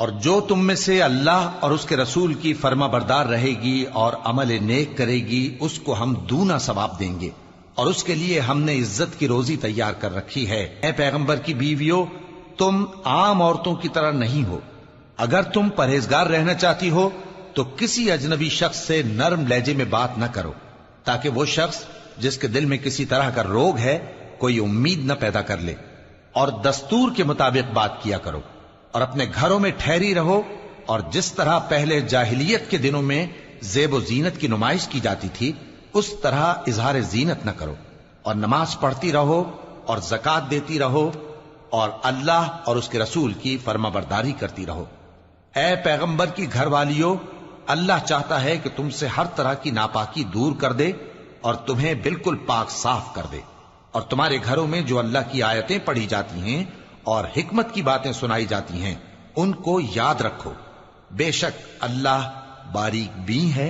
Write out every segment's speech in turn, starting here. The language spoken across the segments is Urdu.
اور جو تم میں سے اللہ اور اس کے رسول کی فرما بردار رہے گی اور عمل نیک کرے گی اس کو ہم دونا ثواب دیں گے، اور اس کے لیے ہم نے عزت کی روزی تیار کر رکھی ہے۔ اے پیغمبر کی بیویوں، تم عام عورتوں کی طرح نہیں ہو۔ اگر تم پرہیزگار رہنا چاہتی ہو تو کسی اجنبی شخص سے نرم لہجے میں بات نہ کرو، تاکہ وہ شخص جس کے دل میں کسی طرح کا روگ ہے کوئی امید نہ پیدا کر لے، اور دستور کے مطابق بات کیا کرو، اور اپنے گھروں میں ٹھہری رہو، اور جس طرح پہلے جاہلیت کے دنوں میں زیب و زینت کی نمائش کی جاتی تھی اس طرح اظہار زینت نہ کرو، اور نماز پڑھتی رہو اور زکوٰۃ دیتی رہو، اور اللہ اور اس کے رسول کی فرما برداری کرتی رہو۔ اے پیغمبر کی گھر والیو، اللہ چاہتا ہے کہ تم سے ہر طرح کی ناپاکی دور کر دے اور تمہیں بالکل پاک صاف کر دے، اور تمہارے گھروں میں جو اللہ کی آیتیں پڑھی جاتی ہیں اور حکمت کی باتیں سنائی جاتی ہیں ان کو یاد رکھو، بے شک اللہ باریک بین ہے،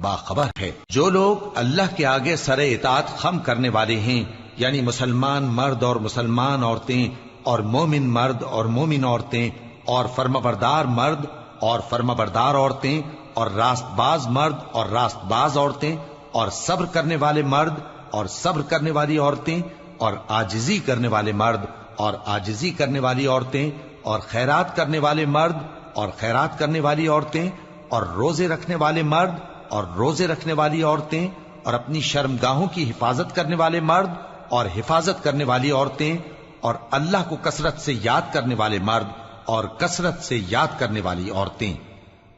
باخبر ہے۔ جو لوگ اللہ کے آگے سر اطاعت خم کرنے والے ہیں، یعنی مسلمان مرد اور مسلمان عورتیں، اور مومن مرد اور مومن عورتیں، اور فرمانبردار مرد اور فرمانبردار عورتیں، اور راست باز مرد اور راست باز عورتیں، اور صبر کرنے والے مرد اور صبر کرنے والی عورتیں، اور عاجزی کرنے والے مرد اور عاجزی کرنے والی عورتیں، اور خیرات کرنے والے مرد اور خیرات کرنے والی عورتیں، اور روزے رکھنے والے مرد اور روزے رکھنے والی عورتیں، اور اپنی شرمگاہوں کی حفاظت کرنے والے مرد اور حفاظت کرنے والی عورتیں، اور اللہ کو کثرت سے یاد کرنے والے مرد اور کثرت سے یاد کرنے والی عورتیں۔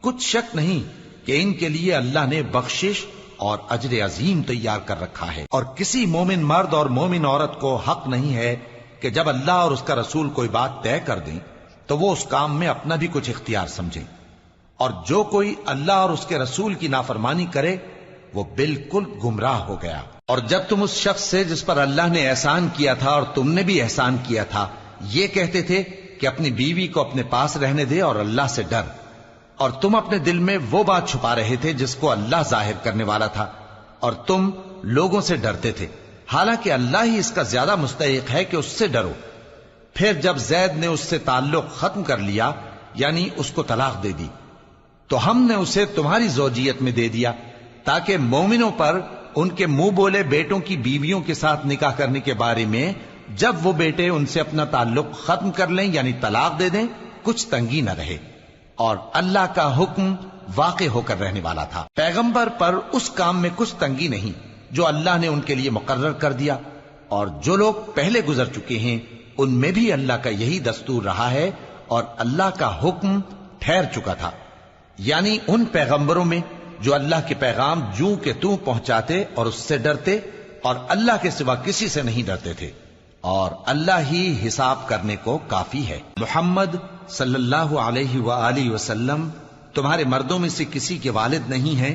کچھ شک نہیں کہ ان کے لیے اللہ نے بخشش اور اجر عظیم تیار کر رکھا ہے، اور کسی مومن مرد اور مومن عورت کو حق نہیں ہے کہ جب اللہ اور اس کا رسول کوئی بات طے کر دیں تو وہ اس کام میں اپنا بھی کچھ اختیار سمجھیں، اور جو کوئی اللہ اور اس کے رسول کی نافرمانی کرے وہ بالکل گمراہ ہو گیا۔ اور جب تم اس شخص سے جس پر اللہ نے احسان کیا تھا اور تم نے بھی احسان کیا تھا یہ کہتے تھے کہ اپنی بیوی کو اپنے پاس رہنے دے اور اللہ سے ڈر، اور تم اپنے دل میں وہ بات چھپا رہے تھے جس کو اللہ ظاہر کرنے والا تھا، اور تم لوگوں سے ڈرتے تھے، حالانکہ اللہ ہی اس کا زیادہ مستحق ہے کہ اس سے ڈرو۔ پھر جب زید نے اس سے تعلق ختم کر لیا، یعنی اس کو طلاق دے دی، تو ہم نے اسے تمہاری زوجیت میں دے دیا تاکہ مومنوں پر ان کے منہ بولے بیٹوں کی بیویوں کے ساتھ نکاح کرنے کے بارے میں جب وہ بیٹے ان سے اپنا تعلق ختم کر لیں یعنی طلاق دے دیں کچھ تنگی نہ رہے، اور اللہ کا حکم واقع ہو کر رہنے والا تھا۔ پیغمبر پر اس کام میں کچھ تنگی نہیں جو اللہ نے ان کے لیے مقرر کر دیا، اور جو لوگ پہلے گزر چکے ہیں ان میں بھی اللہ کا یہی دستور رہا ہے، اور اللہ کا حکم ٹھہر چکا تھا، یعنی ان پیغمبروں میں جو اللہ کے پیغام جوں کہ توں پہنچاتے اور اس سے ڈرتے اور اللہ کے سوا کسی سے نہیں ڈرتے تھے، اور اللہ ہی حساب کرنے کو کافی ہے۔ محمد صلی اللہ علیہ وآلہ وسلم تمہارے مردوں میں سے کسی کے والد نہیں ہیں،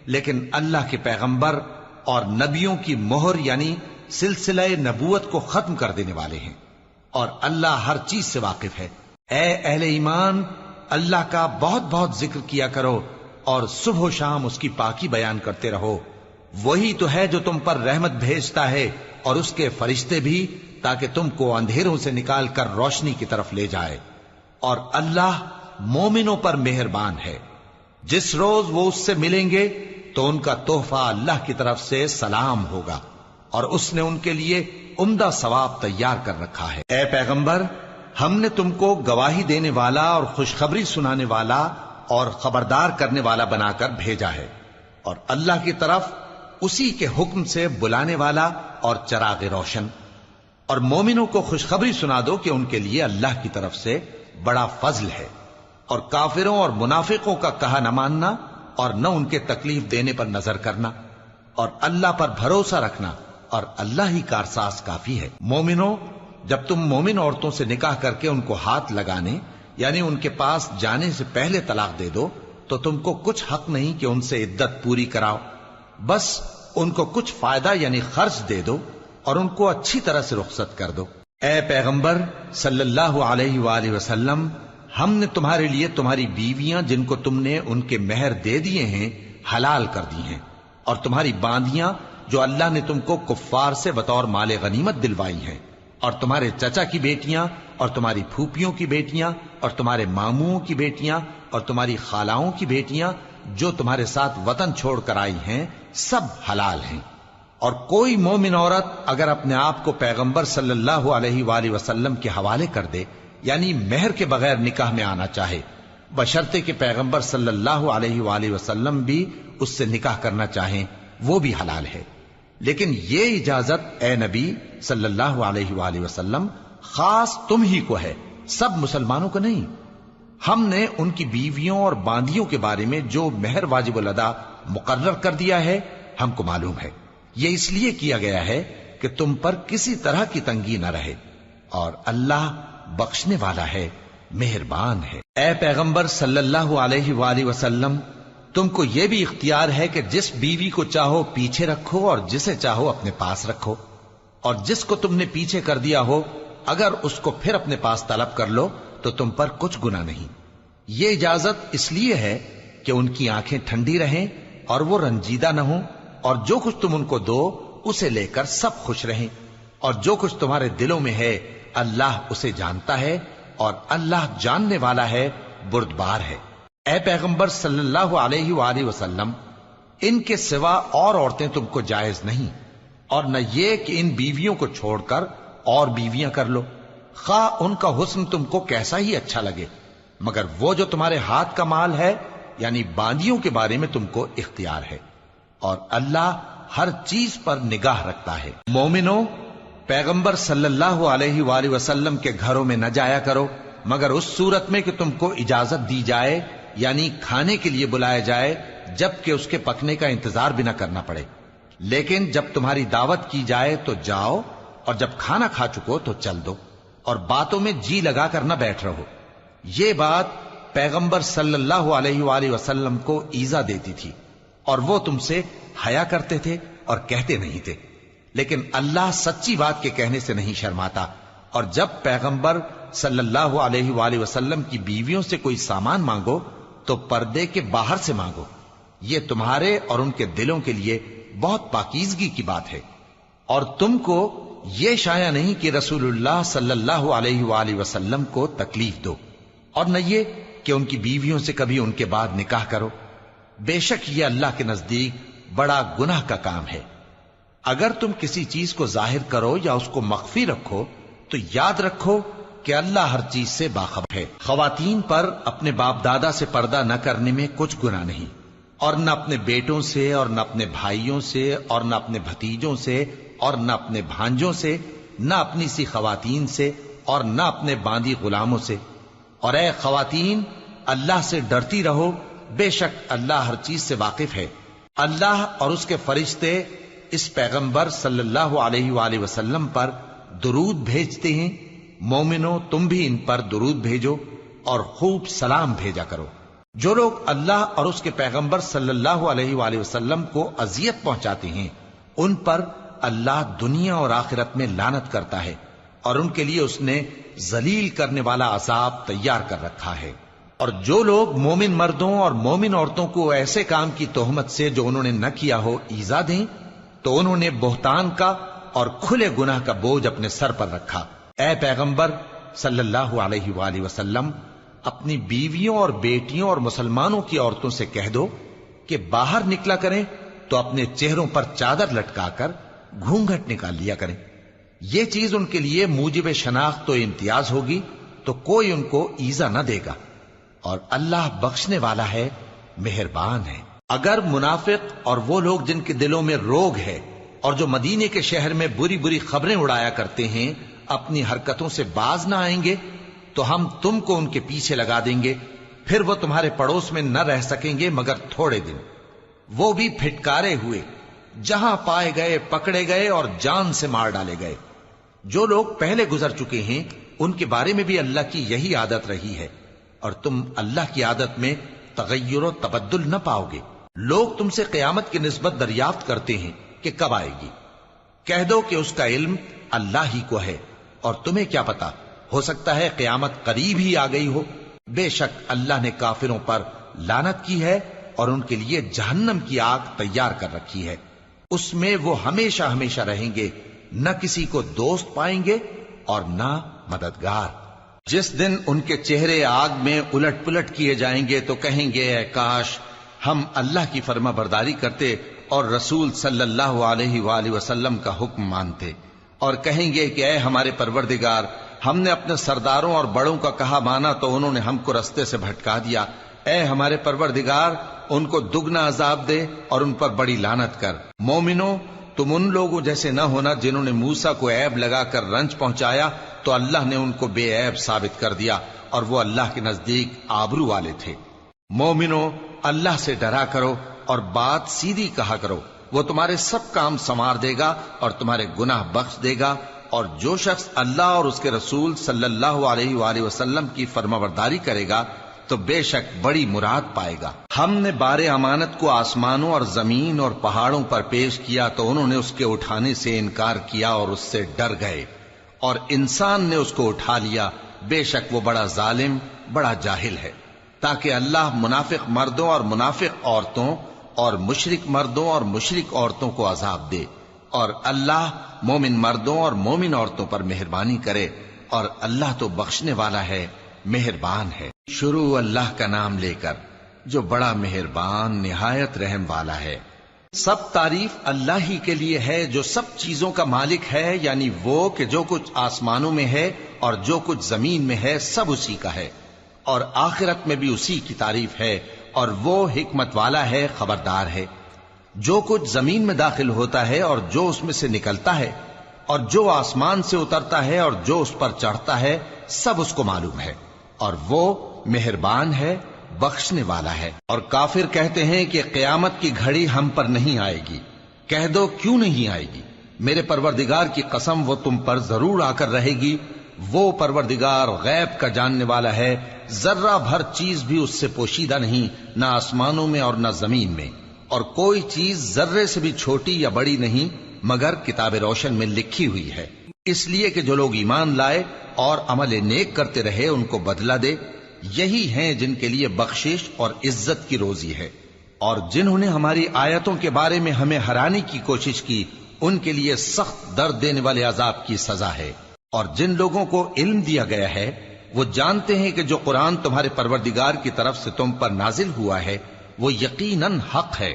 لیکن اللہ کے پیغمبر اور نبیوں کی مہر یعنی سلسلہ نبوت کو ختم کر دینے والے ہیں، اور اللہ ہر چیز سے واقف ہے۔ اے اہل ایمان، اللہ کا بہت بہت ذکر کیا کرو اور صبح و شام اس کی پاکی بیان کرتے رہو، وہی تو ہے جو تم پر رحمت بھیجتا ہے اور اس کے فرشتے بھی، تاکہ تم کو اندھیروں سے نکال کر روشنی کی طرف لے جائے، اور اللہ مومنوں پر مہربان ہے۔ جس روز وہ اس سے ملیں گے تو ان کا تحفہ اللہ کی طرف سے سلام ہوگا، اور اس نے ان کے لیے عمدہ ثواب تیار کر رکھا ہے۔ اے پیغمبر، ہم نے تم کو گواہی دینے والا اور خوشخبری سنانے والا اور خبردار کرنے والا بنا کر بھیجا ہے، اور اللہ کی طرف اسی کے حکم سے بلانے والا اور چراغ روشن۔ اور مومنوں کو خوشخبری سنا دو کہ ان کے لیے اللہ کی طرف سے بڑا فضل ہے، اور کافروں اور منافقوں کا کہا نہ ماننا اور نہ ان کے تکلیف دینے پر نظر کرنا، اور اللہ پر بھروسہ رکھنا، اور اللہ ہی کارساز کافی ہے۔ مومنوں، جب تم مومن عورتوں سے نکاح کر کے ان کو ہاتھ لگانے یعنی ان کے پاس جانے سے پہلے طلاق دے دو تو تم کو کچھ حق نہیں کہ ان سے عدت پوری کراؤ، بس ان کو کچھ فائدہ یعنی خرچ دے دو اور ان کو اچھی طرح سے رخصت کر دو۔ اے پیغمبر صلی اللہ علیہ وآلہ وسلم، ہم نے تمہارے لیے تمہاری بیویاں جن کو تم نے ان کے مہر دے دیے ہیں حلال کر دی ہیں، اور تمہاری باندیاں جو اللہ نے تم کو کفار سے بطور مال غنیمت دلوائی ہیں، اور تمہارے چچا کی بیٹیاں اور تمہاری پھوپھیوں کی بیٹیاں اور تمہارے ماموں کی بیٹیاں اور تمہاری خالاؤں کی بیٹیاں جو تمہارے ساتھ وطن چھوڑ کر آئی ہیں سب حلال ہیں۔ اور کوئی مومن عورت اگر اپنے آپ کو پیغمبر صلی اللہ علیہ وآلہ وسلم کے حوالے کر دے، یعنی مہر کے بغیر نکاح میں آنا چاہے، بشرطے کہ پیغمبر صلی اللہ علیہ وآلہ وسلم بھی اس سے نکاح کرنا چاہیں، وہ بھی حلال ہے۔ لیکن یہ اجازت اے نبی صلی اللہ علیہ وآلہ وسلم خاص تم ہی کو ہے، سب مسلمانوں کو نہیں۔ ہم نے ان کی بیویوں اور باندیوں کے بارے میں جو مہر واجب الادا مقرر کر دیا ہے ہم کو معلوم ہے، یہ اس لیے کیا گیا ہے کہ تم پر کسی طرح کی تنگی نہ رہے، اور اللہ بخشنے والا ہے، مہربان ہے۔ اے پیغمبر صلی اللہ علیہ وآلہ وسلم، تم کو یہ بھی اختیار ہے کہ جس بیوی کو چاہو پیچھے رکھو اور جسے چاہو اپنے پاس رکھو، اور جس کو تم نے پیچھے کر دیا ہو اگر اس کو پھر اپنے پاس طلب کر لو تو تم پر کچھ گناہ نہیں۔ یہ اجازت اس لیے ہے کہ ان کی آنکھیں ٹھنڈی رہیں اور وہ رنجیدہ نہ ہوں، اور جو کچھ تم ان کو دو اسے لے کر سب خوش رہیں، اور جو کچھ تمہارے دلوں میں ہے اللہ اسے جانتا ہے، اور اللہ جاننے والا ہے، بردبار ہے۔ اے پیغمبر صلی اللہ علیہ وآلہ وسلم، ان کے سوا اور عورتیں تم کو جائز نہیں، اور نہ یہ کہ ان بیویوں کو چھوڑ کر اور بیویاں کر لو، خواہ ان کا حسن تم کو کیسا ہی اچھا لگے، مگر وہ جو تمہارے ہاتھ کا مال ہے یعنی باندیوں کے بارے میں تم کو اختیار ہے، اور اللہ ہر چیز پر نگاہ رکھتا ہے۔ مومنو، پیغمبر صلی اللہ علیہ وآلہ وسلم کے گھروں میں نہ جایا کرو مگر اس صورت میں کہ تم کو اجازت دی جائے، یعنی کھانے کے لیے بلایا جائے جبکہ اس کے پکنے کا انتظار بھی نہ کرنا پڑے۔ لیکن جب تمہاری دعوت کی جائے تو جاؤ، اور جب کھانا کھا چکو تو چل دو، اور باتوں میں جی لگا کر نہ بیٹھ رہو۔ یہ بات پیغمبر صلی اللہ علیہ وآلہ وسلم کو ایذا دیتی تھی، اور وہ تم سے حیا کرتے تھے اور کہتے نہیں تھے، لیکن اللہ سچی بات کے کہنے سے نہیں شرماتا۔ اور جب پیغمبر صلی اللہ علیہ وآلہ وسلم کی بیویوں سے کوئی سامان مانگو تو پردے کے باہر سے مانگو، یہ تمہارے اور ان کے دلوں کے لیے بہت پاکیزگی کی بات ہے۔ اور تم کو یہ شایع نہیں کہ رسول اللہ صلی اللہ علیہ وآلہ وسلم کو تکلیف دو، اور نہ یہ کہ ان کی بیویوں سے کبھی ان کے بعد نکاح کرو، بے شک یہ اللہ کے نزدیک بڑا گناہ کا کام ہے۔ اگر تم کسی چیز کو ظاہر کرو یا اس کو مخفی رکھو تو یاد رکھو کہ اللہ ہر چیز سے باخبر ہے۔ خواتین پر اپنے باپ دادا سے پردہ نہ کرنے میں کچھ گناہ نہیں، اور نہ اپنے بیٹوں سے اور نہ اپنے بھائیوں سے اور نہ اپنے بھتیجوں سے اور نہ اپنے بھانجوں سے، نہ اپنی سی خواتین سے اور نہ اپنے باندی غلاموں سے۔ اور اے خواتین، اللہ سے ڈرتی رہو، بے شک اللہ ہر چیز سے واقف ہے۔ اللہ اور اس کے فرشتے اس پیغمبر صلی اللہ علیہ وآلہ وسلم پر درود بھیجتے ہیں۔ مومنو، تم بھی ان پر درود بھیجو اور خوب سلام بھیجا کرو۔ جو لوگ اللہ اور اس کے پیغمبر صلی اللہ علیہ وآلہ وسلم کو اذیت پہنچاتے ہیں ان پر اللہ دنیا اور آخرت میں لعنت کرتا ہے، اور ان کے لیے اس نے ذلیل کرنے والا عذاب تیار کر رکھا ہے۔ اور جو لوگ مومن مردوں اور مومن عورتوں کو ایسے کام کی تہمت سے جو انہوں نے نہ کیا ہو ایذا دیں تو انہوں نے بہتان کا اور کھلے گناہ کا بوجھ اپنے سر پر رکھا۔ اے پیغمبر صلی اللہ علیہ وآلہ وسلم، اپنی بیویوں اور بیٹیوں اور مسلمانوں کی عورتوں سے کہہ دو کہ باہر نکلا کریں تو اپنے چہروں پر چادر لٹکا کر گھونگھٹ نکال لیا کریں، یہ چیز ان کے لیے موجب شناخت و امتیاز ہوگی تو کوئی ان کو ایذا نہ دے گا، اور اللہ بخشنے والا ہے، مہربان ہے۔ اگر منافق اور وہ لوگ جن کے دلوں میں روگ ہے اور جو مدینے کے شہر میں بری بری خبریں اڑایا کرتے ہیں اپنی حرکتوں سے باز نہ آئیں گے تو ہم تم کو ان کے پیچھے لگا دیں گے، پھر وہ تمہارے پڑوس میں نہ رہ سکیں گے مگر تھوڑے دن، وہ بھی پھٹکارے ہوئے، جہاں پائے گئے پکڑے گئے اور جان سے مار ڈالے گئے۔ جو لوگ پہلے گزر چکے ہیں ان کے بارے میں بھی اللہ کی یہی عادت رہی ہے، اور تم اللہ کی عادت میں تغیر و تبدل نہ پاؤ گے۔ لوگ تم سے قیامت کی نسبت دریافت کرتے ہیں کہ کب آئے گی، کہہ دو کہ اس کا علم اللہ ہی کو ہے، اور تمہیں کیا پتا، ہو سکتا ہے قیامت قریب ہی آ گئی ہو۔ بے شک اللہ نے کافروں پر لعنت کی ہے اور ان کے لیے جہنم کی آگ تیار کر رکھی ہے، اس میں وہ ہمیشہ ہمیشہ رہیں گے، نہ کسی کو دوست پائیں گے اور نہ مددگار۔ جس دن ان کے چہرے آگ میں الٹ پلٹ کیے جائیں گے تو کہیں گے اے کاش ہم اللہ کی فرما برداری کرتے اور رسول صلی اللہ علیہ وآلہ وسلم کا حکم مانتے، اور کہیں گے کہ اے ہمارے پروردگار، ہم نے اپنے سرداروں اور بڑوں کا کہا مانا تو انہوں نے ہم کو رستے سے بھٹکا دیا۔ اے ہمارے پروردگار، ان کو دگنا عذاب دے اور ان پر بڑی لعنت کر۔ مومنو، تم ان لوگوں جیسے نہ ہونا جنہوں نے موسیٰ کو عیب لگا کر رنج پہنچایا تو اللہ نے ان کو بے عیب ثابت کر دیا اور وہ اللہ کے نزدیک آبرو والے تھے۔ مومنو، اللہ سے ڈرا کرو اور بات سیدھی کہا کرو، وہ تمہارے سب کام سنوار دے گا اور تمہارے گناہ بخش دے گا، اور جو شخص اللہ اور اس کے رسول صلی اللہ علیہ وآلہ وسلم کی فرمانبرداری کرے گا تو بے شک بڑی مراد پائے گا۔ ہم نے بار امانت کو آسمانوں اور زمین اور پہاڑوں پر پیش کیا تو انہوں نے اس کے اٹھانے سے انکار کیا اور اس سے ڈر گئے، اور انسان نے اس کو اٹھا لیا، بے شک وہ بڑا ظالم، بڑا جاہل ہے، تاکہ اللہ منافق مردوں اور منافق عورتوں اور مشرک مردوں اور مشرک عورتوں کو عذاب دے، اور اللہ مومن مردوں اور مومن عورتوں پر مہربانی کرے، اور اللہ تو بخشنے والا ہے، مہربان ہے۔ شروع اللہ کا نام لے کر جو بڑا مہربان نہایت رحم والا ہے۔ سب تعریف اللہ ہی کے لیے ہے جو سب چیزوں کا مالک ہے، یعنی وہ کہ جو کچھ آسمانوں میں ہے اور جو کچھ زمین میں ہے سب اسی کا ہے، اور آخرت میں بھی اسی کی تعریف ہے، اور وہ حکمت والا ہے، خبردار ہے۔ جو کچھ زمین میں داخل ہوتا ہے اور جو اس میں سے نکلتا ہے، اور جو آسمان سے اترتا ہے اور جو اس پر چڑھتا ہے، سب اس کو معلوم ہے، اور وہ مہربان ہے، بخشنے والا ہے۔ اور کافر کہتے ہیں کہ قیامت کی گھڑی ہم پر نہیں آئے گی۔ کہہ دو کیوں نہیں آئے گی؟ میرے پروردگار کی قسم وہ تم پر ضرور آ کر رہے گی۔ وہ پروردگار غیب کا جاننے والا ہے، ذرہ بھر چیز بھی اس سے پوشیدہ نہیں، نہ آسمانوں میں اور نہ زمین میں، اور کوئی چیز ذرے سے بھی چھوٹی یا بڑی نہیں مگر کتاب روشن میں لکھی ہوئی ہے، اس لیے کہ جو لوگ ایمان لائے اور عمل نیک کرتے رہے ان کو بدلہ دے۔ یہی ہیں جن کے لیے بخشش اور عزت کی روزی ہے، اور جنہوں نے ہماری آیتوں کے بارے میں ہمیں ہرانے کی کوشش کی ان کے لیے سخت درد دینے والے عذاب کی سزا ہے۔ اور جن لوگوں کو علم دیا گیا ہے وہ جانتے ہیں کہ جو قرآن تمہارے پروردگار کی طرف سے تم پر نازل ہوا ہے وہ یقیناً حق ہے،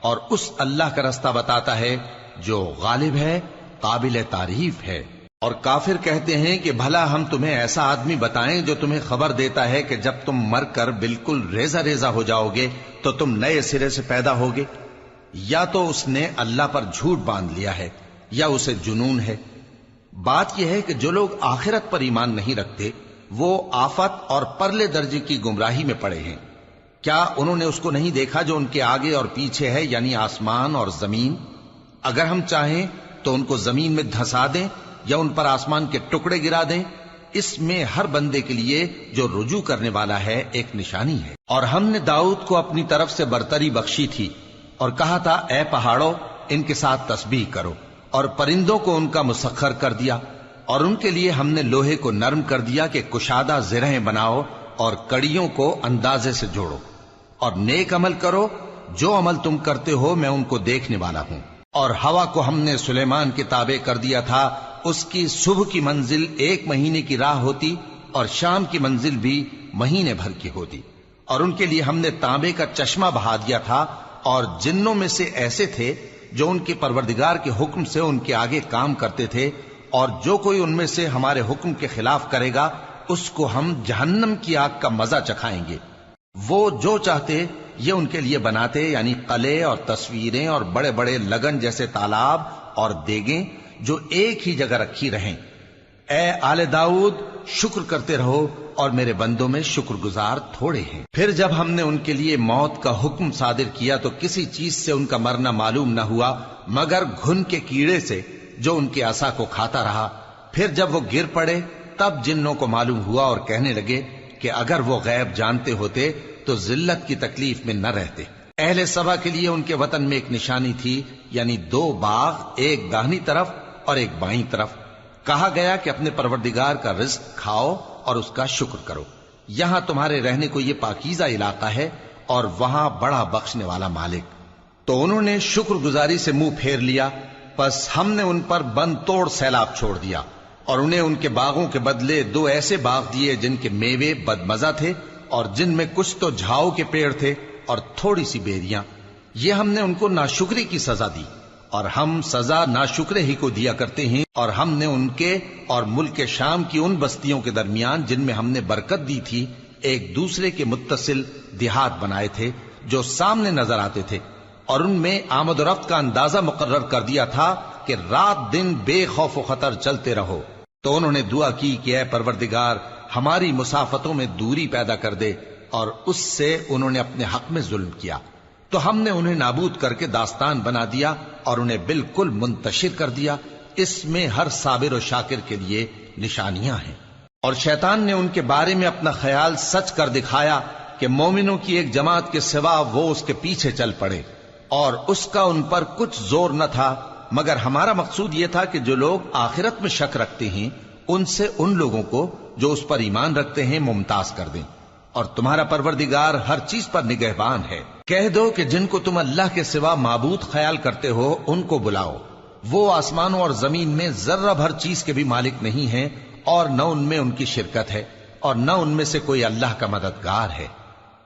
اور اس اللہ کا رستہ بتاتا ہے جو غالب ہے، قابل تعریف ہے۔ اور کافر کہتے ہیں کہ بھلا ہم تمہیں ایسا آدمی بتائیں جو تمہیں خبر دیتا ہے کہ جب تم مر کر بالکل ریزہ ریزہ ہو جاؤ گے تو تم نئے سرے سے پیدا ہوگے؟ یا تو اس نے اللہ پر جھوٹ باندھ لیا ہے یا اسے جنون ہے۔ بات یہ ہے کہ جو لوگ آخرت پر ایمان نہیں رکھتے وہ آفت اور پرلے درجے کی گمراہی میں پڑے ہیں۔ کیا انہوں نے اس کو نہیں دیکھا جو ان کے آگے اور پیچھے ہے، یعنی آسمان اور زمین؟ اگر ہم چاہیں تو ان کو زمین میں دھسا دیں یا ان پر آسمان کے ٹکڑے گرا دیں، اس میں ہر بندے کے لیے جو رجوع کرنے والا ہے ایک نشانی ہے۔ اور ہم نے داؤد کو اپنی طرف سے برتری بخشی تھی اور کہا تھا اے پہاڑوں ان کے ساتھ تسبیح کرو، اور پرندوں کو ان کا مسخر کر دیا، اور ان کے لیے ہم نے لوہے کو نرم کر دیا کہ کشادہ زرہیں بناؤ اور کڑیوں کو اندازے سے جوڑو، اور نیک عمل کرو، جو عمل تم کرتے ہو میں ان کو دیکھنے والا ہوں۔ اور ہوا کو ہم نے سلیمان کے تابع کر دیا تھا، اس کی صبح کی منزل 1 مہینے کی راہ ہوتی اور شام کی منزل بھی مہینے بھر کی ہوتی، اور ان کے لیے ہم نے تانبے کا چشمہ بہا دیا تھا، اور جنوں میں سے ایسے تھے جو ان کے پروردگار کے حکم سے ان کے آگے کام کرتے تھے، اور جو کوئی ان میں سے ہمارے حکم کے خلاف کرے گا اس کو ہم جہنم کی آگ کا مزہ چکھائیں گے۔ وہ جو چاہتے یہ ان کے لیے بناتے، یعنی قلعے اور تصویریں اور بڑے بڑے لگن جیسے تالاب اور دیگیں جو ایک ہی جگہ رکھی رہیں۔ اے آل داؤد، شکر کرتے رہو اور میرے بندوں میں شکر گزار تھوڑے ہیں۔ پھر جب ہم نے ان کے لیے موت کا حکم صادر کیا تو کسی چیز سے ان کا مرنا معلوم نہ ہوا مگر گھن کے کیڑے سے جو ان کے عصا کو کھاتا رہا۔ پھر جب وہ گر پڑے تب جنوں کو معلوم ہوا اور کہنے لگے کہ اگر وہ غیب جانتے ہوتے تو ذلت کی تکلیف میں نہ رہتے۔ اہل سبا کے لیے ان کے وطن میں ایک نشانی تھی، یعنی 2 باغ، ایک داہنی طرف اور ایک بائیں طرف۔ کہا گیا کہ اپنے پروردگار کا رزق کھاؤ اور اس کا شکر کرو، یہاں تمہارے رہنے کو یہ پاکیزہ علاقہ ہے اور وہاں بڑا بخشنے والا مالک۔ تو انہوں نے شکر گزاری سے منہ پھیر لیا، پس ہم نے ان پر بند توڑ سیلاب چھوڑ دیا، اور انہیں ان کے باغوں کے بدلے 2 ایسے باغ دیے جن کے میوے بدمزہ تھے اور جن میں کچھ تو جھاؤ کے پیڑ تھے اور تھوڑی سی بیریاں. یہ ہم نے ان کو ناشکری کی سزا دی، اور ہم سزا ناشکرے ہی کو دیا کرتے ہیں. اور ہم نے ان کے اور ملک شام کی ان بستیوں کے درمیان جن میں ہم نے برکت دی تھی ایک دوسرے کے متصل دیہات بنائے تھے جو سامنے نظر آتے تھے، اور ان میں آمد و رفت کا اندازہ مقرر کر دیا تھا کہ رات دن بے خوف و خطر چلتے رہو. تو انہوں نے دعا کی کہ اے پروردگار ہماری مسافتوں میں دوری پیدا کر دے، اور اس سے انہوں نے اپنے حق میں ظلم کیا. تو ہم نے انہیں نابود کر کے داستان بنا دیا اور انہیں بالکل منتشر کر دیا. اس میں ہر صابر و شاکر کے لیے نشانیاں ہیں. اور شیطان نے ان کے بارے میں اپنا خیال سچ کر دکھایا کہ مومنوں کی ایک جماعت کے سوا وہ اس کے پیچھے چل پڑے، اور اس کا ان پر کچھ زور نہ تھا، مگر ہمارا مقصود یہ تھا کہ جو لوگ آخرت میں شک رکھتے ہیں ان سے ان لوگوں کو جو اس پر ایمان رکھتے ہیں ممتاز کر دیں. اور تمہارا پروردگار ہر چیز پر نگہبان ہے. کہہ دو کہ جن کو تم اللہ کے سوا معبود خیال کرتے ہو ان کو بلاؤ. وہ آسمانوں اور زمین میں ذرہ بھر چیز کے بھی مالک نہیں ہیں، اور نہ ان میں ان کی شرکت ہے، اور نہ ان میں سے کوئی اللہ کا مددگار ہے.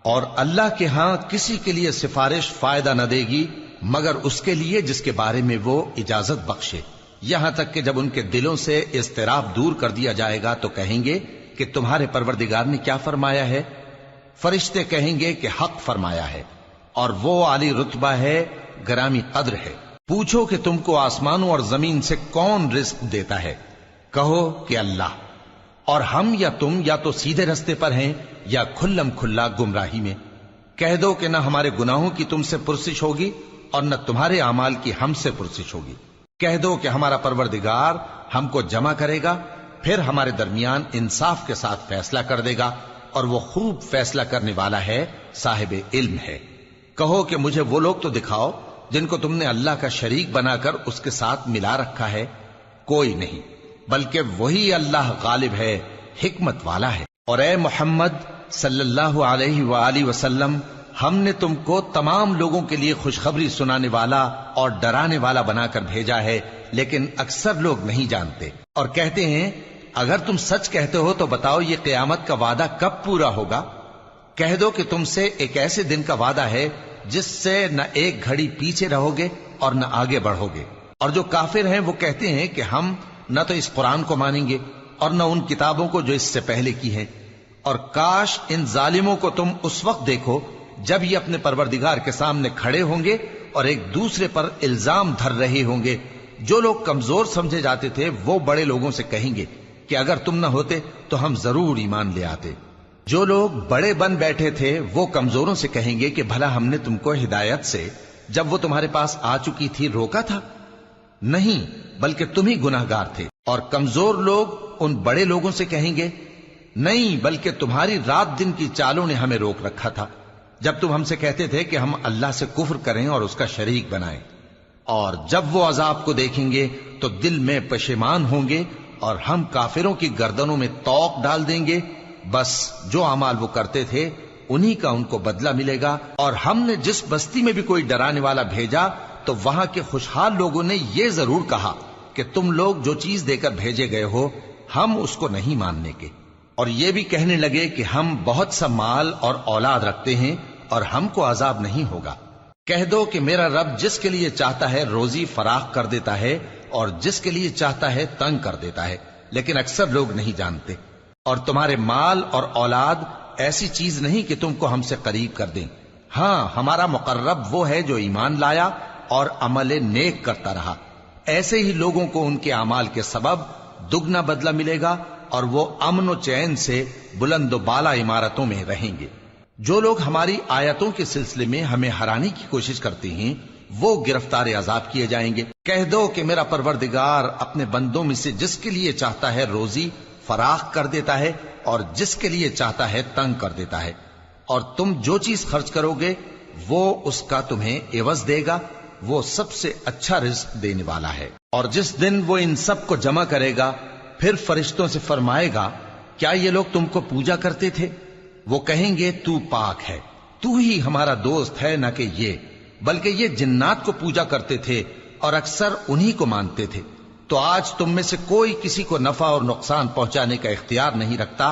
اور اللہ کے ہاں کسی کے لیے سفارش فائدہ نہ دے گی مگر اس کے لیے جس کے بارے میں وہ اجازت بخشے. یہاں تک کہ جب ان کے دلوں سے اضطراب دور کر دیا جائے گا تو کہیں گے کہ تمہارے پروردگار نے کیا فرمایا ہے؟ فرشتے کہیں گے کہ حق فرمایا ہے، اور وہ عالی رتبہ ہے، گرامی قدر ہے. پوچھو کہ تم کو آسمانوں اور زمین سے کون رزق دیتا ہے؟ کہو کہ اللہ. اور ہم یا تم یا تو سیدھے رستے پر ہیں یا کھلم کھلا گمراہی میں. کہہ دو کہ نہ ہمارے گناہوں کی تم سے پرسش ہوگی اور نہ تمہارے اعمال کی ہم سے پرسش ہوگی. کہہ دو کہ ہمارا پروردگار ہم کو جمع کرے گا، پھر ہمارے درمیان انصاف کے ساتھ فیصلہ کر دے گا، اور وہ خوب فیصلہ کرنے والا ہے، صاحب علم ہے. کہو کہ مجھے وہ لوگ تو دکھاؤ جن کو تم نے اللہ کا شریک بنا کر اس کے ساتھ ملا رکھا ہے. کوئی نہیں، بلکہ وہی اللہ غالب ہے، حکمت والا ہے. اور اے محمد صلی اللہ علیہ وآلہ وسلم، ہم نے تم کو تمام لوگوں کے لیے خوشخبری سنانے والا اور ڈرانے والا بنا کر بھیجا ہے، لیکن اکثر لوگ نہیں جانتے. اور کہتے ہیں اگر تم سچ کہتے ہو تو بتاؤ یہ قیامت کا وعدہ کب پورا ہوگا؟ کہہ دو کہ تم سے ایک ایسے دن کا وعدہ ہے جس سے نہ ایک گھڑی پیچھے رہو گے اور نہ آگے بڑھو گے. اور جو کافر ہیں وہ کہتے ہیں کہ ہم نہ تو اس قرآن کو مانیں گے اور نہ ان کتابوں کو جو اس سے پہلے کی ہیں. اور کاش ان ظالموں کو تم اس وقت دیکھو جب یہ اپنے پروردگار کے سامنے کھڑے ہوں گے اور ایک دوسرے پر الزام دھر رہے ہوں گے. جو لوگ کمزور سمجھے جاتے تھے وہ بڑے لوگوں سے کہیں گے کہ اگر تم نہ ہوتے تو ہم ضرور ایمان لے آتے. جو لوگ بڑے بن بیٹھے تھے وہ کمزوروں سے کہیں گے کہ بھلا ہم نے تم کو ہدایت سے جب وہ تمہارے پاس آ چکی تھی روکا تھا؟ نہیں، بلکہ تم ہی گناہگار تھے. اور کمزور لوگ ان بڑے لوگوں سے کہیں گے نہیں، بلکہ تمہاری رات دن کی چالوں نے ہمیں روک رکھا تھا جب تم ہم سے کہتے تھے کہ ہم اللہ سے کفر کریں اور اس کا شریک بنائیں. اور جب وہ عذاب کو دیکھیں گے تو دل میں پشیمان ہوں گے اور ہم کافروں کی گردنوں میں توق ڈال دیں گے. بس جو اعمال وہ کرتے تھے انہی کا ان کو بدلہ ملے گا. اور ہم نے جس بستی میں بھی کوئی ڈرانے والا بھیجا تو وہاں کے خوشحال لوگوں نے یہ ضرور کہا کہ تم لوگ جو چیز دے کر بھیجے گئے ہو ہم اس کو نہیں ماننے کے. اور یہ بھی کہنے لگے کہ ہم بہت سا مال اور اولاد رکھتے ہیں اور ہم کو عذاب نہیں ہوگا. کہہ دو کہ میرا رب جس کے لیے چاہتا ہے روزی فراخ کر دیتا ہے اور جس کے لیے چاہتا ہے تنگ کر دیتا ہے، لیکن اکثر لوگ نہیں جانتے. اور تمہارے مال اور اولاد ایسی چیز نہیں کہ تم کو ہم سے قریب کر دیں. ہاں، ہمارا مقرب وہ ہے جو ایمان لایا اور عمل نیک کرتا رہا. ایسے ہی لوگوں کو ان کے اعمال کے سبب دگنا بدلہ ملے گا اور وہ امن و چین سے بلند و بالا عمارتوں میں رہیں گے. جو لوگ ہماری آیتوں کے سلسلے میں ہمیں ہرانے کی کوشش کرتے ہیں وہ گرفتار عذاب کیے جائیں گے. کہہ دو کہ میرا پروردگار اپنے بندوں میں سے جس کے لیے چاہتا ہے روزی فراخ کر دیتا ہے اور جس کے لیے چاہتا ہے تنگ کر دیتا ہے. اور تم جو چیز خرچ کرو گے وہ اس کا تمہیں عوض دے گا. وہ سب سے اچھا رزق دینے والا ہے. اور جس دن وہ ان سب کو جمع کرے گا پھر فرشتوں سے فرمائے گا کیا یہ لوگ تم کو پوجا کرتے تھے؟ وہ کہیں گے تو پاک ہے، تو ہی ہمارا دوست ہے، نہ کہ یہ، بلکہ یہ جنات کو پوجا کرتے تھے اور اکثر انہی کو مانتے تھے. تو تو آج تم میں سے کوئی کسی کو نفع اور نقصان پہنچانے کا اختیار نہیں رکھتا،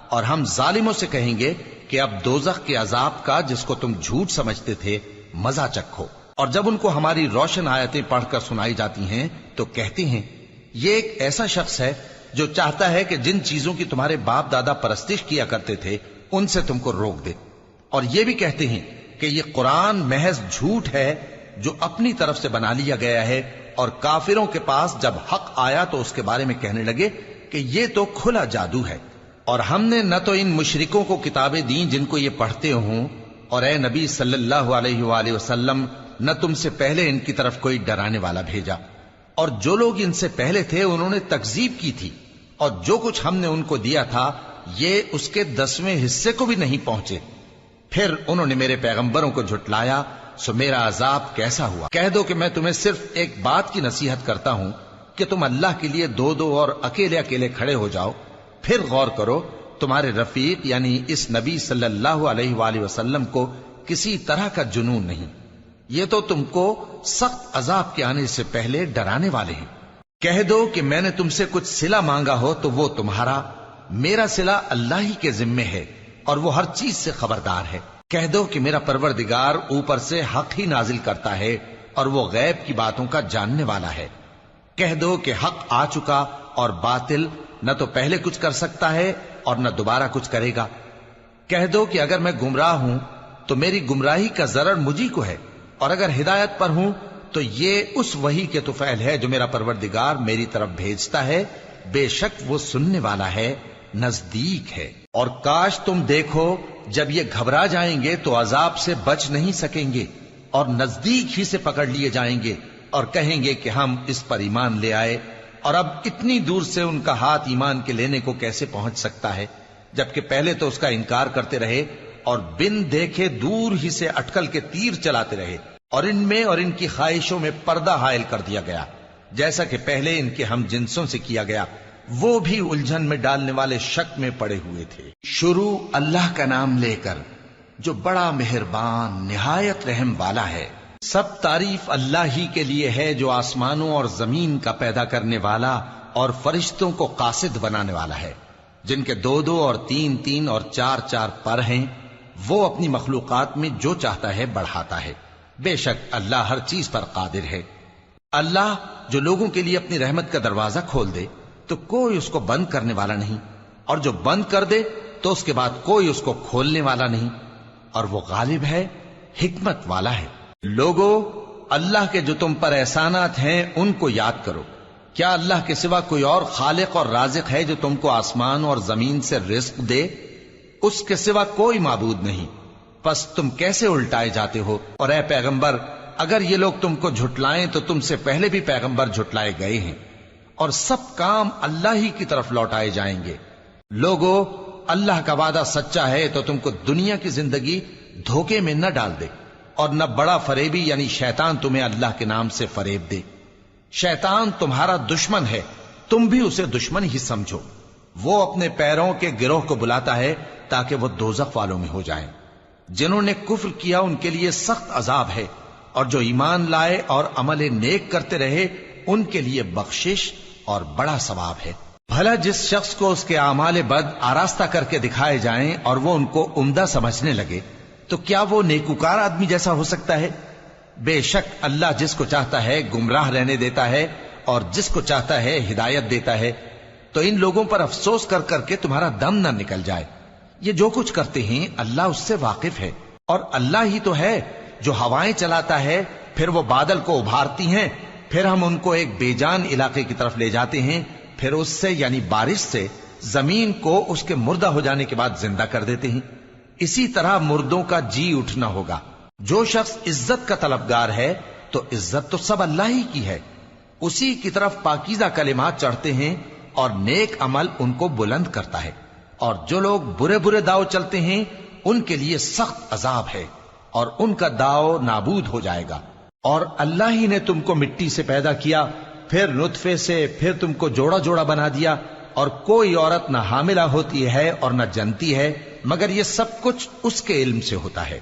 اور ہم ظالموں سے کہیں گے کہ اب دوزخ کے عذاب کا جس کو تم جھوٹ سمجھتے تھے مزہ چکھو۔ اور جب ان کو ہماری روشن آیتیں پڑھ کر سنائی جاتی ہیں تو کہتے ہیں یہ ایک ایسا شخص ہے جو چاہتا ہے کہ جن چیزوں کی تمہارے باپ دادا پرستش کیا کرتے تھے ان سے تم کو روک دے، اور یہ بھی کہتے ہیں کہ یہ قرآن محض جھوٹ ہے جو اپنی طرف سے بنا لیا گیا ہے، اور کافروں کے پاس جب حق آیا تو اس کے بارے میں کہنے لگے کہ یہ تو کھلا جادو ہے۔ اور ہم نے نہ تو ان مشرکوں کو کتابیں دیں جن کو یہ پڑھتے ہوں، اور اے نبی صلی اللہ علیہ وآلہ وسلم نہ تم سے پہلے ان کی طرف کوئی ڈرانے والا بھیجا، اور جو لوگ ان سے پہلے تھے انہوں نے تکذیب کی تھی، اور جو کچھ ہم نے ان کو دیا تھا یہ اس کے 10ویں حصے کو بھی نہیں پہنچے۔ پھر انہوں نے میرے پیغمبروں کو جھٹلایا، سو میرا عذاب کیسا ہوا۔ کہہ دو کہ میں تمہیں صرف ایک بات کی نصیحت کرتا ہوں کہ تم اللہ کے لیے دو دو اور اکیلے اکیلے کھڑے ہو جاؤ، پھر غور کرو تمہارے رفیق یعنی اس نبی صلی اللہ علیہ وآلہ وسلم کو کسی طرح کا جنون نہیں، یہ تو تم کو سخت عذاب کے آنے سے پہلے ڈرانے والے ہیں۔ کہہ دو کہ میں نے تم سے کچھ صلہ مانگا ہو تو وہ تمہارا، میرا صلہ اللہ ہی کے ذمے ہے اور وہ ہر چیز سے خبردار ہے۔ کہہ دو کہ میرا پروردگار اوپر سے حق ہی نازل کرتا ہے اور وہ غیب کی باتوں کا جاننے والا ہے۔ کہہ دو کہ حق آ چکا اور باطل نہ تو پہلے کچھ کر سکتا ہے اور نہ دوبارہ کچھ کرے گا۔ کہہ دو کہ اگر میں گمراہ ہوں تو میری گمراہی کا ضرر مجھی کو ہے، اور اگر ہدایت پر ہوں تو یہ اس وحی کے طفیل ہے جو میرا پروردگار میری طرف بھیجتا ہے، بے شک وہ سننے والا ہے، نزدیک ہے۔ اور کاش تم دیکھو جب یہ گھبرا جائیں گے تو عذاب سے بچ نہیں سکیں گے اور نزدیک ہی سے پکڑ لیے جائیں گے اور کہیں گے کہ ہم اس پر ایمان لے آئے، اور اب اتنی دور سے ان کا ہاتھ ایمان کے لینے کو کیسے پہنچ سکتا ہے، جبکہ پہلے تو اس کا انکار کرتے رہے اور بن دیکھے دور ہی سے اٹکل کے تیر چلاتے رہے، اور ان میں اور ان کی خواہشوں میں پردہ حائل کر دیا گیا، جیسا کہ پہلے ان کے ہم جنسوں سے کیا گیا، وہ بھی الجھن میں ڈالنے والے شک میں پڑے ہوئے تھے۔ شروع اللہ کا نام لے کر جو بڑا مہربان نہایت رحم والا ہے۔ سب تعریف اللہ ہی کے لیے ہے جو آسمانوں اور زمین کا پیدا کرنے والا اور فرشتوں کو قاصد بنانے والا ہے، جن کے 2 اور 3 اور 4 پر ہیں، وہ اپنی مخلوقات میں جو چاہتا ہے بڑھاتا ہے، بے شک اللہ ہر چیز پر قادر ہے۔ اللہ جو لوگوں کے لیے اپنی رحمت کا دروازہ کھول دے تو کوئی اس کو بند کرنے والا نہیں، اور جو بند کر دے تو اس کے بعد کوئی اس کو کھولنے والا نہیں، اور وہ غالب ہے، حکمت والا ہے۔ لوگو، اللہ کے جو تم پر احسانات ہیں ان کو یاد کرو۔ کیا اللہ کے سوا کوئی اور خالق اور رازق ہے جو تم کو آسمان اور زمین سے رزق دے؟ اس کے سوا کوئی معبود نہیں، پس تم کیسے الٹائے جاتے ہو؟ اور اے پیغمبر، اگر یہ لوگ تم کو جھٹلائیں تو تم سے پہلے بھی پیغمبر جھٹلائے گئے ہیں، اور سب کام اللہ ہی کی طرف لوٹائے جائیں گے۔ لوگو، اللہ کا وعدہ سچا ہے تو تم کو دنیا کی زندگی دھوکے میں نہ ڈال دے، اور نہ بڑا فریبی یعنی شیطان تمہیں اللہ کے نام سے فریب دے۔ شیطان تمہارا دشمن ہے، تم بھی اسے دشمن ہی سمجھو۔ وہ اپنے پیروں کے گروہ کو بلاتا ہے تاکہ وہ دوزخ والوں میں ہو جائیں۔ جنہوں نے کفر کیا ان کے لیے سخت عذاب ہے، اور جو ایمان لائے اور عمل نیک کرتے رہے ان کے لیے بخشش اور بڑا ثواب ہے۔ بھلا جس شخص کو اس کے اعمال بد آراستہ کر کے دکھائے جائیں اور وہ ان کو عمدہ سمجھنے لگے تو کیا وہ نیکوکار آدمی جیسا ہو سکتا ہے؟ بے شک اللہ جس کو چاہتا ہے گمراہ رہنے دیتا ہے اور جس کو چاہتا ہے ہدایت دیتا ہے۔ تو ان لوگوں پر افسوس کر کر کے تمہارا دم نہ نکل جائے، یہ جو کچھ کرتے ہیں اللہ اس سے واقف ہے، اور اللہ ہی تو ہے جو ہوائیں چلاتا ہے، پھر وہ بادل کو ابھارتی ہیں، پھر ہم ان کو ایک بے جان علاقے کی طرف لے جاتے ہیں، پھر اس سے یعنی بارش سے زمین کو اس کے مردہ ہو جانے کے بعد زندہ کر دیتے ہیں۔ اسی طرح مردوں کا جی اٹھنا ہوگا۔ جو شخص عزت کا طلبگار ہے تو عزت تو سب اللہ ہی کی ہے، اسی کی طرف پاکیزہ کلمات چڑھتے ہیں اور نیک عمل ان کو بلند کرتا ہے، اور جو لوگ برے برے داؤ چلتے ہیں ان کے لیے سخت عذاب ہے، اور ان کا داؤ نابود ہو جائے گا۔ اور اللہ ہی نے تم کو مٹی سے پیدا کیا، پھر نطفے سے، پھر تم کو جوڑا جوڑا بنا دیا، اور کوئی عورت نہ حاملہ ہوتی ہے اور نہ جنتی ہے مگر یہ سب کچھ اس کے علم سے ہوتا ہے،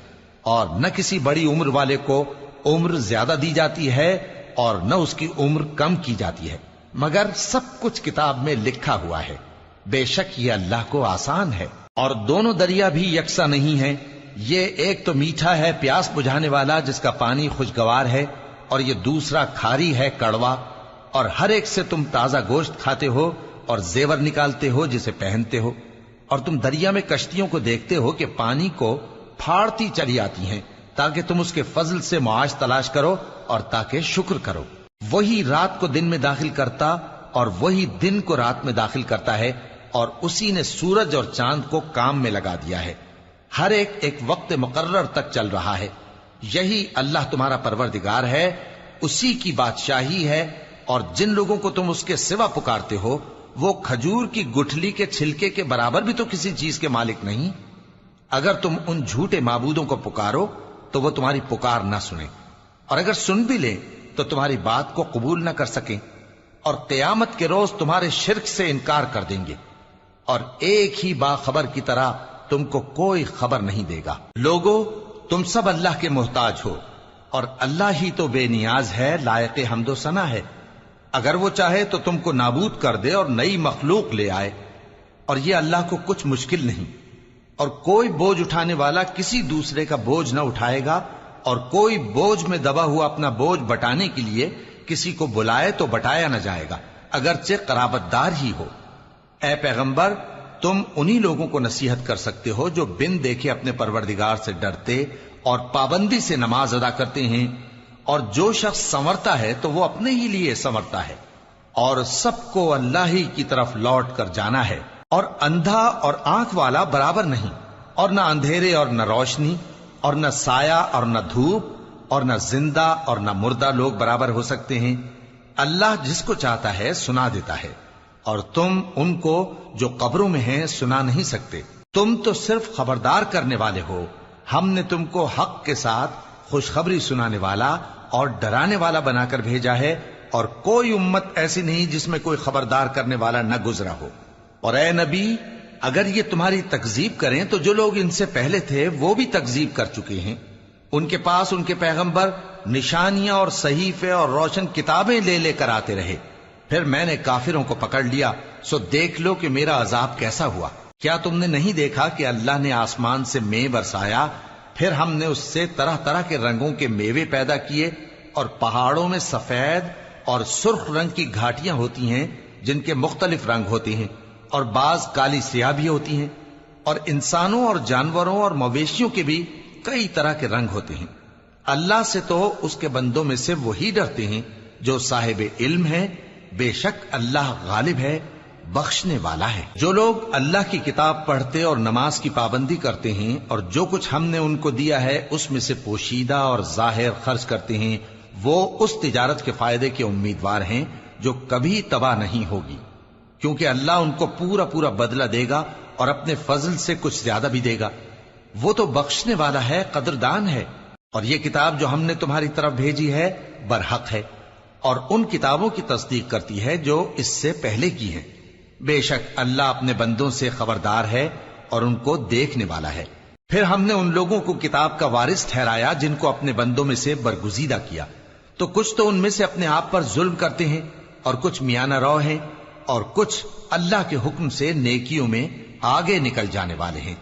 اور نہ کسی بڑی عمر والے کو عمر زیادہ دی جاتی ہے اور نہ اس کی عمر کم کی جاتی ہے، مگر سب کچھ کتاب میں لکھا ہوا ہے، بے شک یہ اللہ کو آسان ہے۔ اور دونوں دریا بھی یکساں نہیں ہیں، یہ ایک تو میٹھا ہے پیاس بجھانے والا جس کا پانی خوشگوار ہے، اور یہ دوسرا کھاری ہے کڑوا، اور ہر ایک سے تم تازہ گوشت کھاتے ہو اور زیور نکالتے ہو جسے پہنتے ہو، اور تم دریا میں کشتیوں کو دیکھتے ہو کہ پانی کو پھاڑتی چلی آتی ہیں تاکہ تم اس کے فضل سے معاش تلاش کرو اور تاکہ شکر کرو۔ وہی رات کو دن میں داخل کرتا اور وہی دن کو رات میں داخل کرتا ہے، اور اسی نے سورج اور چاند کو کام میں لگا دیا ہے، ہر ایک ایک وقت مقرر تک چل رہا ہے۔ یہی اللہ تمہارا پروردگار ہے، اسی کی بادشاہی ہے، اور جن لوگوں کو تم اس کے سوا پکارتے ہو وہ کھجور کی گٹھلی کے چھلکے کے برابر بھی تو کسی چیز کے مالک نہیں۔ اگر تم ان جھوٹے معبودوں کو پکارو تو وہ تمہاری پکار نہ سنیں، اور اگر سن بھی لیں تو تمہاری بات کو قبول نہ کر سکیں، اور قیامت کے روز تمہارے شرک سے انکار کر دیں گے، اور ایک ہی باخبر کی طرح تم کو کوئی خبر نہیں دے گا۔ لوگو، تم سب اللہ کے محتاج ہو، اور اللہ ہی تو بے نیاز ہے، لائق حمد و ثنا ہے۔ اگر وہ چاہے تو تم کو نابود کر دے اور نئی مخلوق لے آئے، اور یہ اللہ کو کچھ مشکل نہیں۔ اور کوئی بوجھ اٹھانے والا کسی دوسرے کا بوجھ نہ اٹھائے گا، اور کوئی بوجھ میں دبا ہوا اپنا بوجھ بٹانے کے لیے کسی کو بلائے تو بٹایا نہ جائے گا، اگرچہ قرابت دار ہی ہو۔ اے پیغمبر، تم انہی لوگوں کو نصیحت کر سکتے ہو جو بن دیکھے اپنے پروردگار سے ڈرتے اور پابندی سے نماز ادا کرتے ہیں، اور جو شخص سنورتا ہے تو وہ اپنے ہی لیے سنورتا ہے، اور سب کو اللہ ہی کی طرف لوٹ کر جانا ہے۔ اور اندھا اور آنکھ والا برابر نہیں، اور نہ اندھیرے اور نہ روشنی، اور نہ سایہ اور نہ دھوپ، اور نہ زندہ اور نہ مردہ لوگ برابر ہو سکتے ہیں۔ اللہ جس کو چاہتا ہے سنا دیتا ہے، اور تم ان کو جو قبروں میں ہیں سنا نہیں سکتے۔ تم تو صرف خبردار کرنے والے ہو، ہم نے تم کو حق کے ساتھ خوشخبری سنانے والا اور ڈرانے والا بنا کر بھیجا ہے، اور کوئی امت ایسی نہیں جس میں کوئی خبردار کرنے والا نہ گزرا ہو۔ اور اے نبی، اگر یہ تمہاری تکذیب کریں تو جو لوگ ان سے پہلے تھے وہ بھی تکذیب کر چکے ہیں۔ ان کے پاس ان کے پیغمبر نشانیاں اور صحیفے اور روشن کتابیں لے لے کر آتے رہے، پھر میں نے کافروں کو پکڑ لیا، سو دیکھ لو کہ میرا عذاب کیسا ہوا۔ کیا تم نے نہیں دیکھا کہ اللہ نے آسمان سے مے برسایا، پھر ہم نے اس سے طرح طرح کے رنگوں کے میوے پیدا کیے، اور پہاڑوں میں سفید اور سرخ رنگ کی گھاٹیاں ہوتی ہیں جن کے مختلف رنگ ہوتے ہیں، اور بعض کالی سیاہ بھی ہوتی ہیں، اور انسانوں اور جانوروں اور مویشیوں کے بھی کئی طرح کے رنگ ہوتے ہیں۔ اللہ سے تو اس کے بندوں میں سے وہی ڈرتے ہیں جو صاحب علم ہے، بے شک اللہ غالب ہے، بخشنے والا ہے۔ جو لوگ اللہ کی کتاب پڑھتے اور نماز کی پابندی کرتے ہیں، اور جو کچھ ہم نے ان کو دیا ہے اس میں سے پوشیدہ اور ظاہر خرچ کرتے ہیں، وہ اس تجارت کے فائدے کے امیدوار ہیں جو کبھی تباہ نہیں ہوگی، کیونکہ اللہ ان کو پورا پورا بدلہ دے گا اور اپنے فضل سے کچھ زیادہ بھی دے گا۔ وہ تو بخشنے والا ہے، قدردان ہے۔ اور یہ کتاب جو ہم نے تمہاری طرف بھیجی ہے برحق ہے، اور ان کتابوں کی تصدیق کرتی ہے جو اس سے پہلے کی ہیں۔ بے شک اللہ اپنے بندوں سے خبردار ہے اور ان کو دیکھنے والا ہے۔ پھر ہم نے ان لوگوں کو کتاب کا وارث ٹھہرایا جن کو اپنے بندوں میں سے برگزیدہ کیا، تو کچھ تو ان میں سے اپنے آپ پر ظلم کرتے ہیں، اور کچھ میانہ رو ہیں، اور کچھ اللہ کے حکم سے نیکیوں میں آگے نکل جانے والے ہیں۔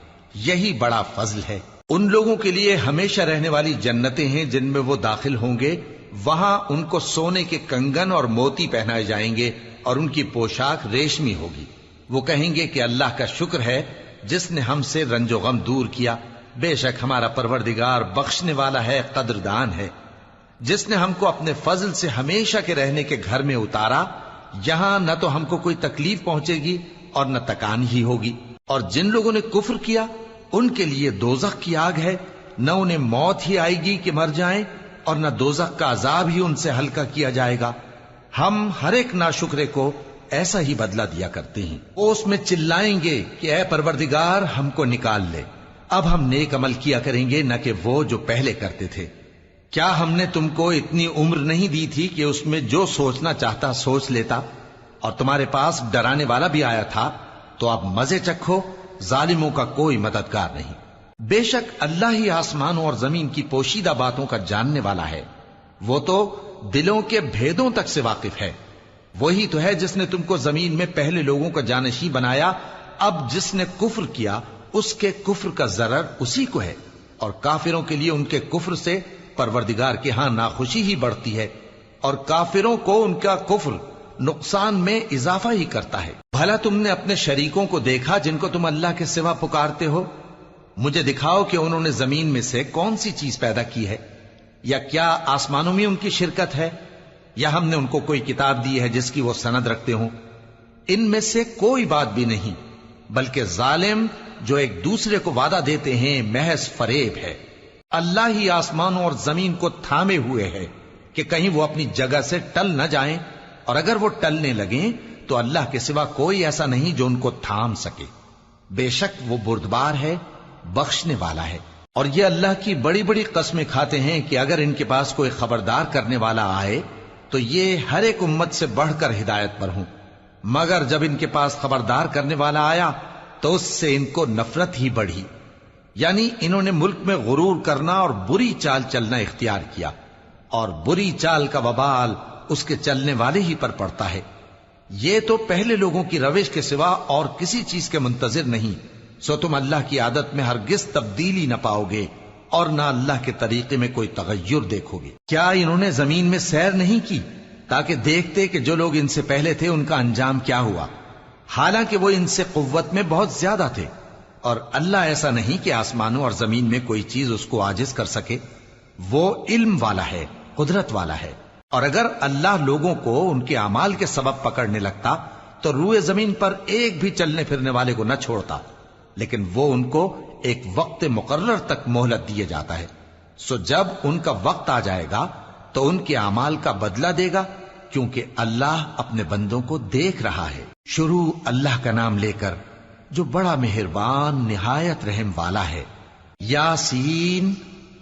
یہی بڑا فضل ہے۔ ان لوگوں کے لیے ہمیشہ رہنے والی جنتیں ہیں جن میں وہ داخل ہوں گے، وہاں ان کو سونے کے کنگن اور موتی پہنائے جائیں گے، اور ان کی پوشاک ریشمی ہوگی۔ وہ کہیں گے کہ اللہ کا شکر ہے جس نے ہم سے رنج و غم دور کیا، بے شک ہمارا پروردگار بخشنے والا ہے، قدردان ہے۔ جس نے ہم کو اپنے فضل سے ہمیشہ کے رہنے کے گھر میں اتارا، یہاں نہ تو ہم کو کوئی تکلیف پہنچے گی اور نہ تکان ہی ہوگی۔ اور جن لوگوں نے کفر کیا ان کے لیے دوزخ کی آگ ہے، نہ انہیں موت ہی آئے گی کہ مر جائیں، اور نہ دوزخ کا عذاب ہی ان سے ہلکا کیا جائے گا۔ ہم ہر ایک ناشکرے کو ایسا ہی بدلہ دیا کرتے ہیں۔ وہ اس میں چلائیں گے کہ اے پروردگار ہم کو نکال لے، اب ہم نیک عمل کیا کریں گے نہ کہ وہ جو پہلے کرتے تھے۔ کیا ہم نے تم کو اتنی عمر نہیں دی تھی کہ اس میں جو سوچنا چاہتا سوچ لیتا، اور تمہارے پاس ڈرانے والا بھی آیا تھا، تو اب مزے چکھو، ظالموں کا کوئی مددگار نہیں۔ بے شک اللہ ہی آسمانوں اور زمین کی پوشیدہ باتوں کا جاننے والا ہے، وہ تو دلوں کے بھیدوں تک سے واقف ہے۔ وہی تو ہے جس نے تم کو زمین میں پہلے لوگوں کا جانشین بنایا. اب جس نے کفر کیا اس کے کفر کا ضرر اسی کو ہے، اور کافروں کے لیے ان کے کفر سے پروردگار کے ہاں ناخوشی ہی بڑھتی ہے، اور کافروں کو ان کا کفر نقصان میں اضافہ ہی کرتا ہے. بھلا تم نے اپنے شریکوں کو دیکھا جن کو تم اللہ کے سوا پکارتے ہو؟ مجھے دکھاؤ کہ انہوں نے زمین میں سے کون سی چیز پیدا کی ہے، یا کیا آسمانوں میں ان کی شرکت ہے، یا ہم نے ان کو کوئی کتاب دی ہے جس کی وہ سند رکھتے ہوں؟ ان میں سے کوئی بات بھی نہیں، بلکہ ظالم جو ایک دوسرے کو وعدہ دیتے ہیں محض فریب ہے. اللہ ہی آسمانوں اور زمین کو تھامے ہوئے ہے کہ کہیں وہ اپنی جگہ سے ٹل نہ جائیں، اور اگر وہ ٹلنے لگیں تو اللہ کے سوا کوئی ایسا نہیں جو ان کو تھام سکے. بے شک وہ بردبار ہے، بخشنے والا ہے. اور یہ اللہ کی بڑی بڑی قسمیں کھاتے ہیں کہ اگر ان کے پاس کوئی خبردار کرنے والا آئے تو یہ ہر ایک امت سے بڑھ کر ہدایت پر ہوں، مگر جب ان کے پاس خبردار کرنے والا آیا تو اس سے ان کو نفرت ہی بڑھی. یعنی انہوں نے ملک میں غرور کرنا اور بری چال چلنا اختیار کیا، اور بری چال کا وبال اس کے چلنے والے ہی پر پڑتا ہے. یہ تو پہلے لوگوں کی روش کے سوا اور کسی چیز کے منتظر نہیں، سو تم اللہ کی عادت میں ہرگز تبدیلی نہ پاؤ گے اور نہ اللہ کے طریقے میں کوئی تغیر دیکھو گے. کیا انہوں نے زمین میں سیر نہیں کی تاکہ دیکھتے کہ جو لوگ ان سے پہلے تھے ان کا انجام کیا ہوا، حالانکہ وہ ان سے قوت میں بہت زیادہ تھے؟ اور اللہ ایسا نہیں کہ آسمانوں اور زمین میں کوئی چیز اس کو عاجز کر سکے. وہ علم والا ہے، قدرت والا ہے. اور اگر اللہ لوگوں کو ان کے اعمال کے سبب پکڑنے لگتا تو روئے زمین پر ایک بھی چلنے پھرنے والے کو نہ چھوڑتا، لیکن وہ ان کو ایک وقت مقرر تک مہلت دیے جاتا ہے. سو جب ان کا وقت آ جائے گا تو ان کے اعمال کا بدلہ دے گا، کیونکہ اللہ اپنے بندوں کو دیکھ رہا ہے. شروع اللہ کا نام لے کر جو بڑا مہربان نہایت رحم والا ہے. یاسین،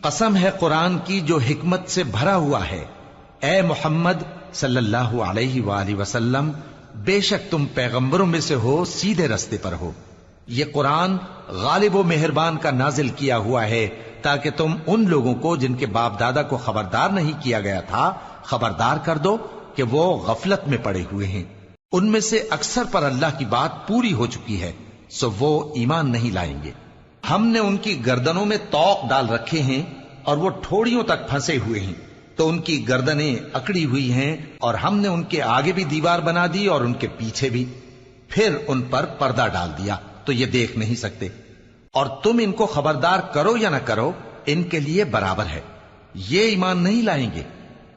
قسم ہے قرآن کی جو حکمت سے بھرا ہوا ہے. اے محمد صلی اللہ علیہ وآلہ وسلم، بے شک تم پیغمبروں میں سے ہو، سیدھے رستے پر ہو. یہ قرآن غالب و مہربان کا نازل کیا ہوا ہے تاکہ تم ان لوگوں کو جن کے باپ دادا کو خبردار نہیں کیا گیا تھا خبردار کر دو کہ وہ غفلت میں پڑے ہوئے ہیں. ان میں سے اکثر پر اللہ کی بات پوری ہو چکی ہے، سو وہ ایمان نہیں لائیں گے. ہم نے ان کی گردنوں میں طوق ڈال رکھے ہیں اور وہ ٹھوڑیوں تک پھنسے ہوئے ہیں، تو ان کی گردنیں اکڑی ہوئی ہیں، اور ہم نے ان کے آگے بھی دیوار بنا دی اور ان کے پیچھے بھی، پھر ان پر پردہ ڈال دیا تو یہ دیکھ نہیں سکتے. اور تم ان کو خبردار کرو یا نہ کرو ان کے لیے برابر ہے، یہ ایمان نہیں لائیں گے.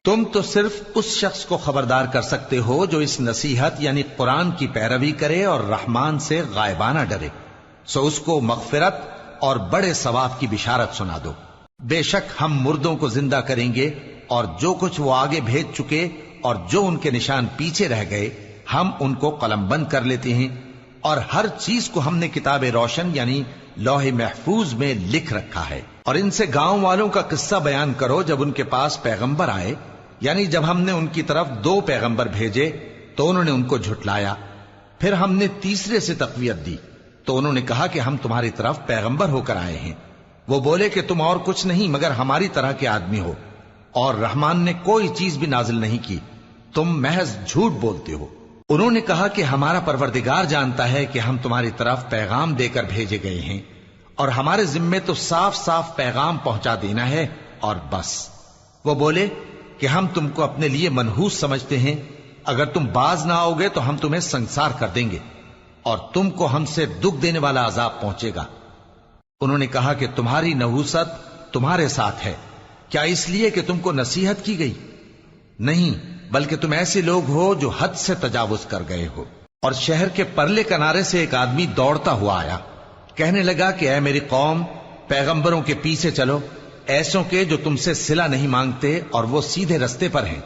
تم تو صرف اس شخص کو خبردار کر سکتے ہو جو اس نصیحت یعنی قرآن کی پیروی کرے اور رحمان سے غائبانہ ڈرے، سو اس کو مغفرت اور بڑے ثواب کی بشارت سنا دو. بے شک ہم مردوں کو زندہ کریں گے، اور جو کچھ وہ آگے بھیج چکے اور جو ان کے نشان پیچھے رہ گئے ہم ان کو قلم بند کر لیتے ہیں. اور ہر چیز کو ہم نے کتاب روشن یعنی لوح محفوظ میں لکھ رکھا ہے. اور ان سے گاؤں والوں کا قصہ بیان کرو جب ان کے پاس پیغمبر آئے، یعنی جب ہم نے ان کی طرف 2 پیغمبر بھیجے تو انہوں نے ان کو جھٹلایا، پھر ہم نے تیسرے سے تقویت دی تو انہوں نے کہا کہ ہم تمہاری طرف پیغمبر ہو کر آئے ہیں. وہ بولے کہ تم اور کچھ نہیں مگر ہماری طرح کے آدمی ہو، اور رحمان نے کوئی چیز بھی نازل نہیں کی، تم محض جھوٹ بولتے ہو. انہوں نے کہا کہ ہمارا پروردگار جانتا ہے کہ ہم تمہاری طرف پیغام دے کر بھیجے گئے ہیں، اور ہمارے ذمے تو صاف صاف پیغام پہنچا دینا ہے اور بس. وہ بولے کہ ہم تم کو اپنے لیے منحوس سمجھتے ہیں، اگر تم باز نہ آؤ گے تو ہم تمہیں سنسار کر دیں گے اور تم کو ہم سے دکھ دینے والا عذاب پہنچے گا. انہوں نے کہا کہ تمہاری نحوست تمہارے ساتھ ہے، کیا اس لیے کہ تم کو نصیحت کی گئی؟ نہیں، بلکہ تم ایسے لوگ ہو جو حد سے تجاوز کر گئے ہو. اور شہر کے پرلے کنارے سے ایک آدمی دوڑتا ہوا آیا، کہنے لگا کہ اے میری قوم، پیغمبروں کے پیچھے چلو، ایسوں کے جو تم سے صلہ نہیں مانگتے اور وہ سیدھے رستے پر ہیں.